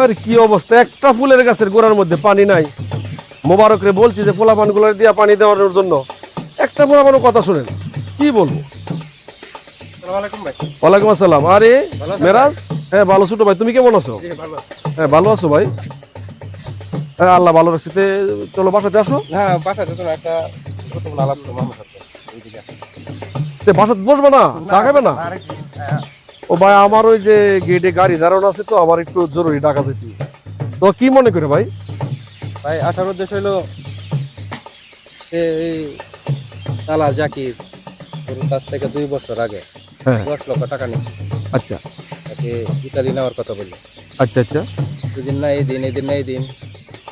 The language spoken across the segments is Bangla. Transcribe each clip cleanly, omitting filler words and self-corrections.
আরে কি অবস্থা, একটা ফুলের গাছের গোড়ার মধ্যে পানি নাই। মোবারক রে বলছি যে পোলা পানগুলো দিয়া পানি দেওয়ানোর জন্য, একটা পোলা পানও কথা শুনেন, কি বলবো। ওয়ালাইকুম আসসালাম। আরে মেরাজ, হ্যাঁ ভালো ছোট ভাই, তুমি কেমন আছো? হ্যাঁ ভালো আছো ভাই? হ্যাঁ আল্লাহ ভালো রাখছি। চলো বাসাতে আসো। বাসাতে বসবে না, চা খাবে না? ও ভাই আমার ওই যে গেটে গাড়ি দাঁড়ানো আছে, তো আমার একটু জরুরি টাকা যেতে। তো কি মনে করে ভাই? ভাই আসার উদ্দেশ্য হলো এই তালা জাকির ওর কাছ থেকে 2 বছর আগে হ্যাঁ 10 লক্ষ টাকা নিচ্ছে। আচ্ছা তাকে ইত্যাদি নেওয়ার কথা বললো। আচ্ছা আচ্ছা। দুদিন না এই দিন, এই দিন না এই দিন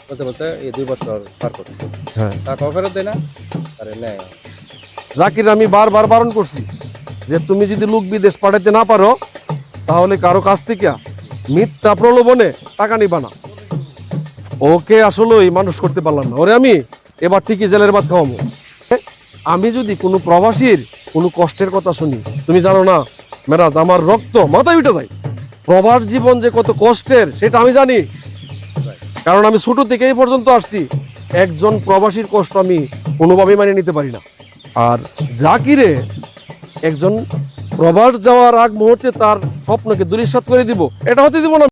বলতে বলতে এই 2 বছর পার করছে। হ্যাঁ টাকাও ফেরত দেয় না, আরে নেয়। জাকির আমি বারবার বারণ করছি যে তুমি যদি লোক বিদেশ পাঠাতে না পারো তাহলে কারো কাছ থেকে মিথ্যা প্রলোভনে টাকা নিবা না। ওকে আসলেই মানুষ করতে পারলাম না, ওরে আমি এবার ঠিকই জেলের ভাত খাওয়াবো। আমি যদি কোনো প্রবাসীর কোনো কষ্টের কথা শুনি, তুমি জানো না মেরাজ, আমার রক্ত মাথায় উঠে যায়। প্রবাস জীবন যে কত কষ্টের সেটা আমি জানি, কারণ আমি ছোট থেকে এই পর্যন্ত আসছি। একজন প্রবাসীর কষ্ট আমি কোনোভাবেই মানিয়ে নিতে পারি না। আর জাকিরে একজন প্রবাস যাওয়ার আগ মুহূর্তে তার স্বপ্নকে দুলিশাত করে দিব, এটা হতে দিব না।